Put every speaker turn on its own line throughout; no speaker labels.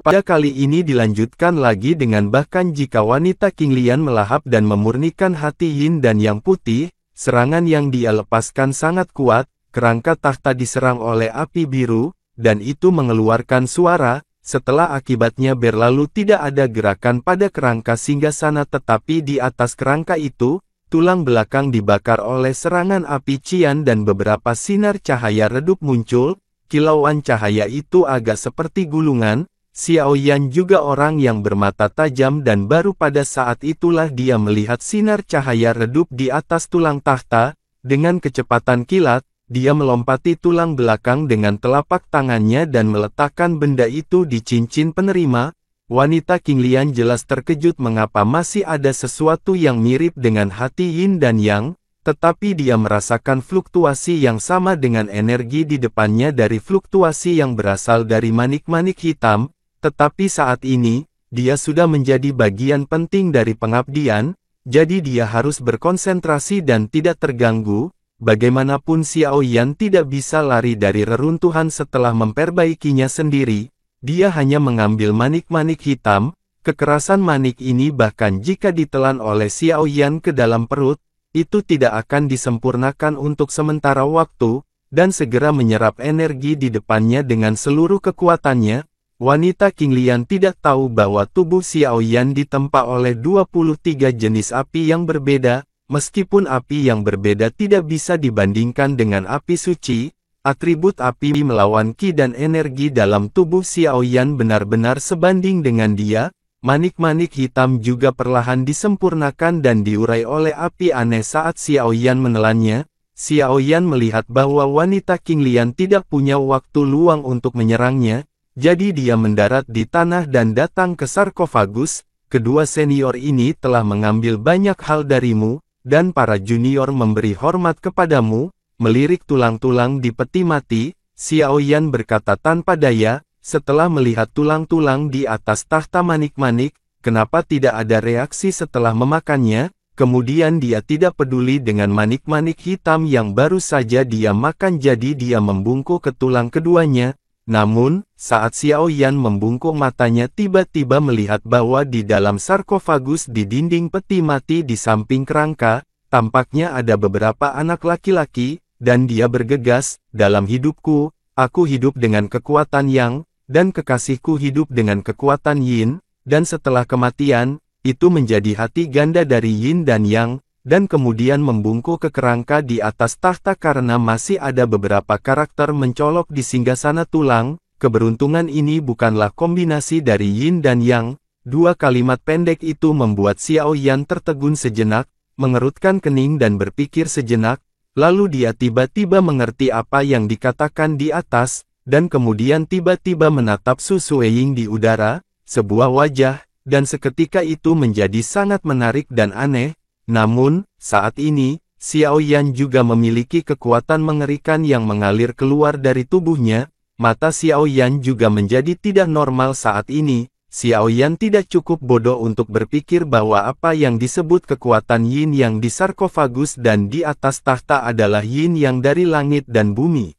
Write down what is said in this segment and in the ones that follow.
Pada kali ini dilanjutkan lagi dengan bahkan jika wanita Qinglian melahap dan memurnikan hati Yin dan Yang putih, serangan yang dia lepaskan sangat kuat, kerangka tahta diserang oleh api biru, dan itu mengeluarkan suara. Setelah akibatnya berlalu tidak ada gerakan pada kerangka singgasana tetapi di atas kerangka itu, tulang belakang dibakar oleh serangan api cian dan beberapa sinar cahaya redup muncul, kilauan cahaya itu agak seperti gulungan. Xiao Yan juga orang yang bermata tajam dan baru pada saat itulah dia melihat sinar cahaya redup di atas tulang tahta. Dengan kecepatan kilat, dia melompati tulang belakang dengan telapak tangannya dan meletakkan benda itu di cincin penerima. Wanita Qinglian jelas terkejut mengapa masih ada sesuatu yang mirip dengan hati Yin dan Yang, tetapi dia merasakan fluktuasi yang sama dengan energi di depannya dari fluktuasi yang berasal dari manik-manik hitam. Tetapi saat ini, dia sudah menjadi bagian penting dari pengabdian, jadi dia harus berkonsentrasi dan tidak terganggu. Bagaimanapun Xiao Yan tidak bisa lari dari reruntuhan setelah memperbaikinya sendiri. Dia hanya mengambil manik-manik hitam. Kekerasan manik ini bahkan jika ditelan oleh Xiao Yan ke dalam perut, itu tidak akan disempurnakan untuk sementara waktu, dan segera menyerap energi di depannya dengan seluruh kekuatannya. Wanita Qinglian tidak tahu bahwa tubuh Xiao Yan ditempa oleh 23 jenis api yang berbeda, meskipun api yang berbeda tidak bisa dibandingkan dengan api suci, atribut api melawan ki dan energi dalam tubuh Xiao Yan benar-benar sebanding dengan dia. Manik-manik hitam juga perlahan disempurnakan dan diurai oleh api aneh saat Xiao Yan menelannya. Xiao Yan melihat bahwa wanita Qinglian tidak punya waktu luang untuk menyerangnya. Jadi dia mendarat di tanah dan datang ke sarkofagus. Kedua senior ini telah mengambil banyak hal darimu, dan para junior memberi hormat kepadamu. Melirik tulang-tulang di peti mati, Xiao Yan berkata tanpa daya, setelah melihat tulang-tulang di atas tahta manik-manik, kenapa tidak ada reaksi setelah memakannya? Kemudian dia tidak peduli dengan manik-manik hitam yang baru saja dia makan jadi dia membungkuk ke tulang keduanya. Namun, saat Xiao Yan membungkuk matanya tiba-tiba melihat bahwa di dalam sarkofagus di dinding peti mati di samping kerangka, tampaknya ada beberapa anak laki-laki, dan dia bergegas, dalam hidupku, aku hidup dengan kekuatan Yang, dan kekasihku hidup dengan kekuatan Yin, dan setelah kematian, itu menjadi hati ganda dari Yin dan Yang, dan kemudian membungkuk ke kerangka di atas tahta karena masih ada beberapa karakter mencolok di singgasana tulang. Keberuntungan ini bukanlah kombinasi dari Yin dan Yang. Dua kalimat pendek itu membuat Xiao Yan tertegun sejenak, mengerutkan kening dan berpikir sejenak, lalu dia tiba-tiba mengerti apa yang dikatakan di atas, dan kemudian tiba-tiba menatap Su Sueying di udara, sebuah wajah, dan seketika itu menjadi sangat menarik dan aneh. Namun, saat ini, Xiao Yan juga memiliki kekuatan mengerikan yang mengalir keluar dari tubuhnya. Mata Xiao Yan juga menjadi tidak normal saat ini. Xiao Yan tidak cukup bodoh untuk berpikir bahwa apa yang disebut kekuatan Yin yang di sarkofagus dan di atas tahta adalah Yin yang dari langit dan bumi.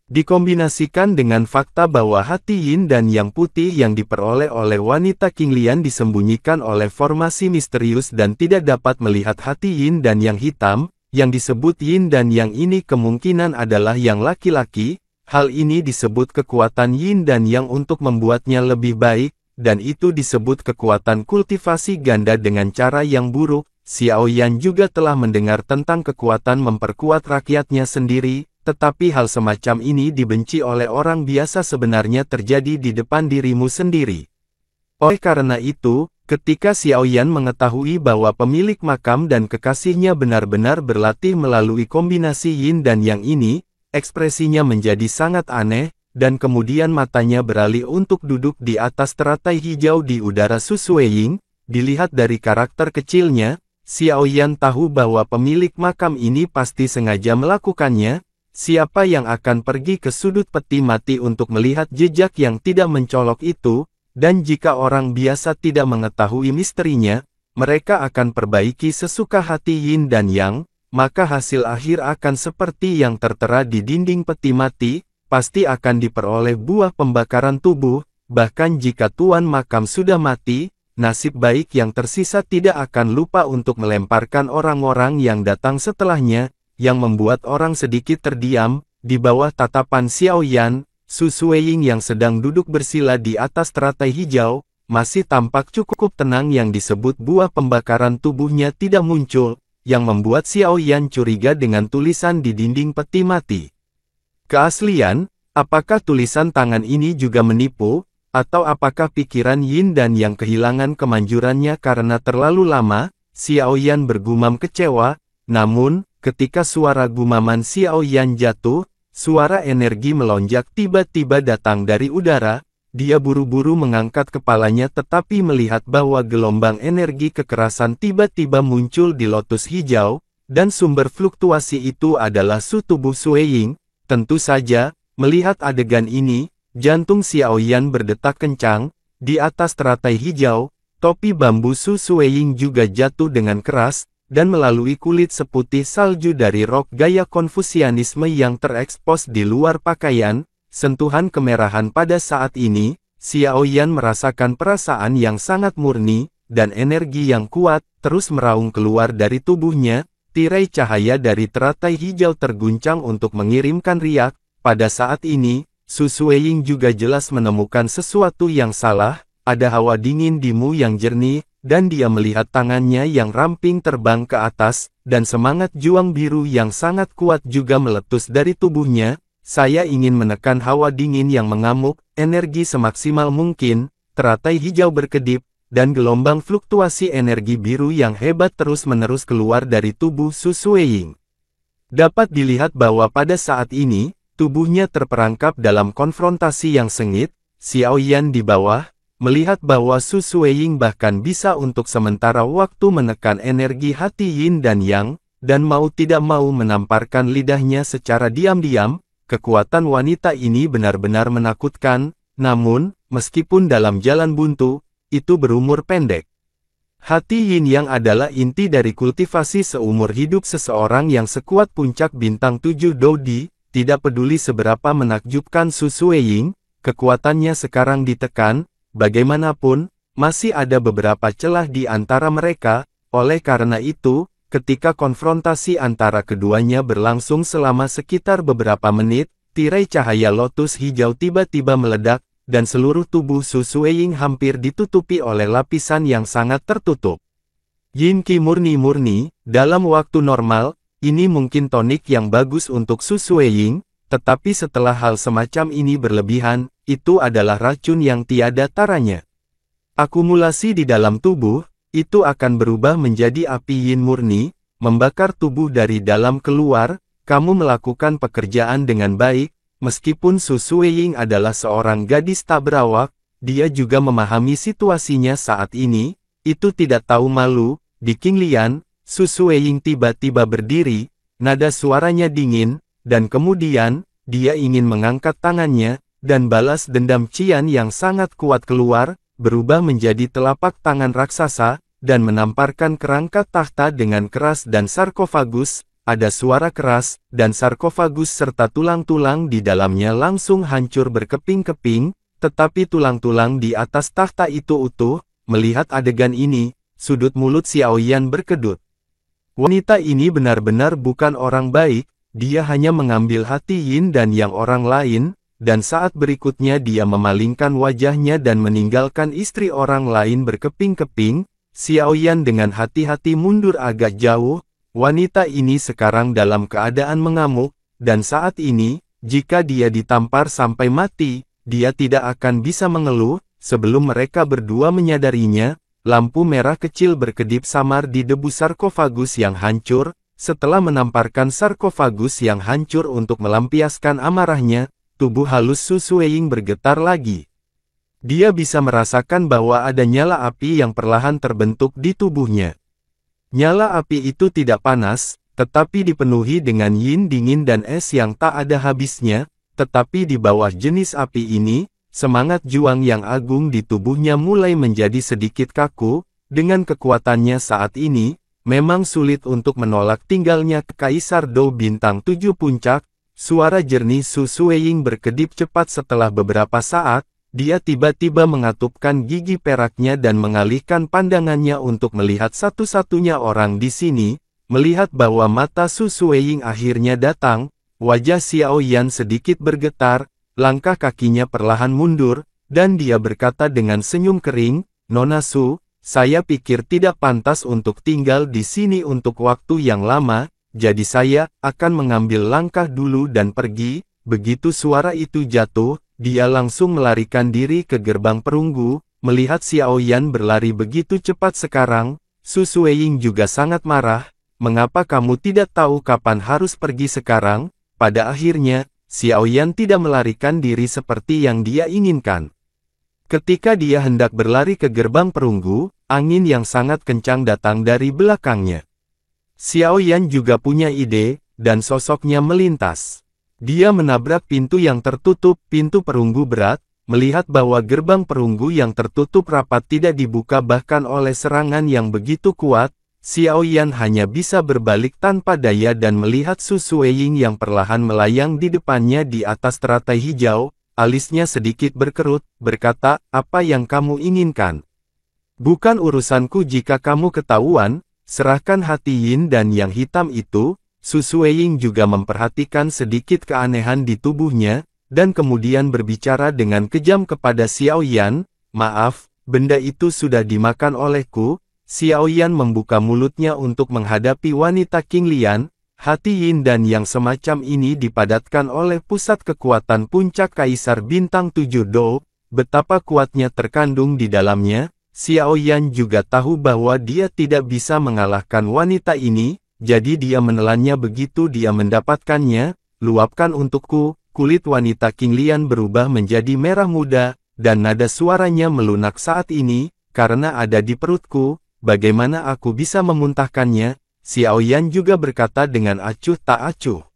Dikombinasikan dengan fakta bahwa hati Yin dan Yang putih yang diperoleh oleh wanita Qinglian disembunyikan oleh formasi misterius dan tidak dapat melihat hati Yin dan Yang hitam, yang disebut Yin dan Yang ini kemungkinan adalah yang laki-laki. Hal ini disebut kekuatan Yin dan Yang untuk membuatnya lebih baik, dan itu disebut kekuatan kultivasi ganda dengan cara yang buruk. Xiao Yan juga telah mendengar tentang kekuatan memperkuat rakyatnya sendiri. Tetapi hal semacam ini dibenci oleh orang biasa sebenarnya terjadi di depan dirimu sendiri. Oleh karena itu, ketika Xiao Yan mengetahui bahwa pemilik makam dan kekasihnya benar-benar berlatih melalui kombinasi Yin dan Yang ini, ekspresinya menjadi sangat aneh, dan kemudian matanya beralih untuk duduk di atas teratai hijau di udara Su Sueying. Dilihat dari karakter kecilnya, Xiao Yan tahu bahwa pemilik makam ini pasti sengaja melakukannya. Siapa yang akan pergi ke sudut peti mati untuk melihat jejak yang tidak mencolok itu, dan jika orang biasa tidak mengetahui misterinya, mereka akan perbaiki sesuka hati Yin dan Yang, maka hasil akhir akan seperti yang tertera di dinding peti mati, pasti akan diperoleh buah pembakaran tubuh. bahkan jika tuan makam sudah mati, nasib baik yang tersisa tidak akan lupa untuk melemparkan orang-orang yang datang setelahnya, yang membuat orang sedikit terdiam. Di bawah tatapan Xiao Yan, Su Suiying yang sedang duduk bersila di atas teratai hijau, masih tampak cukup tenang. Yang disebut buah pembakaran tubuhnya tidak muncul, yang membuat Xiao Yan curiga dengan tulisan di dinding peti mati. Keaslian, apakah tulisan tangan ini juga menipu, atau apakah pikiran Yin dan Yang kehilangan kemanjurannya karena terlalu lama? Xiao Yan bergumam kecewa, namun, ketika suara gumaman Xiao Yan jatuh, suara energi melonjak tiba-tiba datang dari udara. Dia buru-buru mengangkat kepalanya tetapi melihat bahwa gelombang energi kekerasan tiba-tiba muncul di lotus hijau, dan sumber fluktuasi itu adalah Su tubuh Suiying. Tentu saja, melihat adegan ini, jantung Xiao Yan berdetak kencang. Di atas teratai hijau, topi bambu Su Suiying juga jatuh dengan keras, dan melalui kulit seputih salju dari rok gaya Konfusianisme yang terekspos di luar pakaian, sentuhan kemerahan pada saat ini, Xiao Yan merasakan perasaan yang sangat murni, dan energi yang kuat, terus meraung keluar dari tubuhnya. Tirai cahaya dari teratai hijau terguncang untuk mengirimkan riak. Pada saat ini, Su Suiying juga jelas menemukan sesuatu yang salah, ada hawa dingin di Mu yang jernih, dan dia melihat tangannya yang ramping terbang ke atas, dan semangat juang biru yang sangat kuat juga meletus dari tubuhnya. Saya ingin menekan hawa dingin yang mengamuk, energi semaksimal mungkin. Teratai hijau berkedip, dan gelombang fluktuasi energi biru yang hebat terus-menerus keluar dari tubuh Su Suiying. Dapat dilihat bahwa pada saat ini, tubuhnya terperangkap dalam konfrontasi yang sengit. Xiao Yan di bawah, melihat bahwa Su Suiying bahkan bisa untuk sementara waktu menekan energi hati Yin dan Yang, dan mau tidak mau menamparkan lidahnya secara diam-diam. Kekuatan wanita ini benar-benar menakutkan, namun, meskipun dalam jalan buntu, itu berumur pendek. Hati Yin Yang adalah inti dari kultivasi seumur hidup seseorang yang sekuat puncak bintang 7 Dodi. Tidak peduli seberapa menakjubkan Su Suiying, kekuatannya sekarang ditekan. Bagaimanapun, masih ada beberapa celah di antara mereka. Oleh karena itu, ketika konfrontasi antara keduanya berlangsung selama sekitar beberapa menit, tirai cahaya lotus hijau tiba-tiba meledak, dan seluruh tubuh Su Suiying hampir ditutupi oleh lapisan yang sangat tertutup. Yin Qi murni-murni, dalam waktu normal, ini mungkin tonik yang bagus untuk Su Suiying, tetapi setelah hal semacam ini berlebihan, itu adalah racun yang tiada taranya. Akumulasi di dalam tubuh, itu akan berubah menjadi api Yin murni, membakar tubuh dari dalam keluar. Kamu melakukan pekerjaan dengan baik, meskipun Su Suiying adalah seorang gadis tak berawak, dia juga memahami situasinya saat ini, itu tidak tahu malu. Di Qinglian, Su Suiying tiba-tiba berdiri, nada suaranya dingin, dan kemudian, dia ingin mengangkat tangannya, dan balas dendam Qian yang sangat kuat keluar, berubah menjadi telapak tangan raksasa, dan menamparkan kerangka tahta dengan keras dan sarkofagus. Ada suara keras, dan sarkofagus serta tulang-tulang di dalamnya langsung hancur berkeping-keping, tetapi tulang-tulang di atas tahta itu utuh. Melihat adegan ini, sudut mulut Xiao Yan berkedut. Wanita ini benar-benar bukan orang baik, dia hanya mengambil hati Yin dan Yang orang lain, dan saat berikutnya dia memalingkan wajahnya dan meninggalkan istri orang lain berkeping-keping. Xiao Yan dengan hati-hati mundur agak jauh. Wanita ini sekarang dalam keadaan mengamuk, dan saat ini, jika dia ditampar sampai mati, dia tidak akan bisa mengeluh. Sebelum mereka berdua menyadarinya, lampu merah kecil berkedip samar di debu sarkofagus yang hancur. Setelah menamparkan sarkofagus yang hancur untuk melampiaskan amarahnya, tubuh halus Su Suiying bergetar lagi. Dia bisa merasakan bahwa ada nyala api yang perlahan terbentuk di tubuhnya. Nyala api itu tidak panas, tetapi dipenuhi dengan yin dingin dan es yang tak ada habisnya, tetapi di bawah jenis api ini, semangat juang yang agung di tubuhnya mulai menjadi sedikit kaku. Dengan kekuatannya saat ini, memang sulit untuk menolak tinggalnya Kaisar Dou bintang 7 puncak. Suara jernih Su Suiying berkedip cepat setelah beberapa saat, dia tiba-tiba mengatupkan gigi peraknya dan mengalihkan pandangannya untuk melihat satu-satunya orang di sini. Melihat bahwa mata Su Sueying akhirnya datang, wajah Xiao Yan sedikit bergetar, langkah kakinya perlahan mundur, dan dia berkata dengan senyum kering, "Nona Su, saya pikir tidak pantas untuk tinggal di sini untuk waktu yang lama, jadi saya akan mengambil langkah dulu dan pergi." Begitu suara itu jatuh, dia langsung melarikan diri ke gerbang perunggu. Melihat Xiao Yan berlari begitu cepat sekarang, Su Sueying juga sangat marah. "Mengapa kamu tidak tahu kapan harus pergi sekarang?" Pada akhirnya, Xiao Yan tidak melarikan diri seperti yang dia inginkan. Ketika dia hendak berlari ke gerbang perunggu, angin yang sangat kencang datang dari belakangnya. Xiao Yan juga punya ide, dan sosoknya melintas. Dia menabrak pintu yang tertutup, pintu perunggu berat, melihat bahwa gerbang perunggu yang tertutup rapat tidak dibuka bahkan oleh serangan yang begitu kuat. Xiao Yan hanya bisa berbalik tanpa daya dan melihat Su Sueying yang perlahan melayang di depannya di atas teratai hijau, alisnya sedikit berkerut, berkata, "Apa yang kamu inginkan? Bukan urusanku jika kamu ketahuan, serahkan hati Yin dan yang hitam itu." Su Sueying juga memperhatikan sedikit keanehan di tubuhnya, dan kemudian berbicara dengan kejam kepada Xiao Yan, "Maaf, benda itu sudah dimakan olehku." Xiao Yan membuka mulutnya untuk menghadapi wanita King Lian. Hati Yin dan yang semacam ini dipadatkan oleh pusat kekuatan puncak Kaisar Bintang 7 Do. Betapa kuatnya terkandung di dalamnya. Xiao Yan juga tahu bahwa dia tidak bisa mengalahkan wanita ini, jadi dia menelannya begitu dia mendapatkannya. "Luapkan untukku." Kulit wanita King Lian berubah menjadi merah muda, dan nada suaranya melunak saat ini, "Karena ada di perutku, bagaimana aku bisa memuntahkannya?" Xiao Yan juga berkata dengan acuh tak acuh.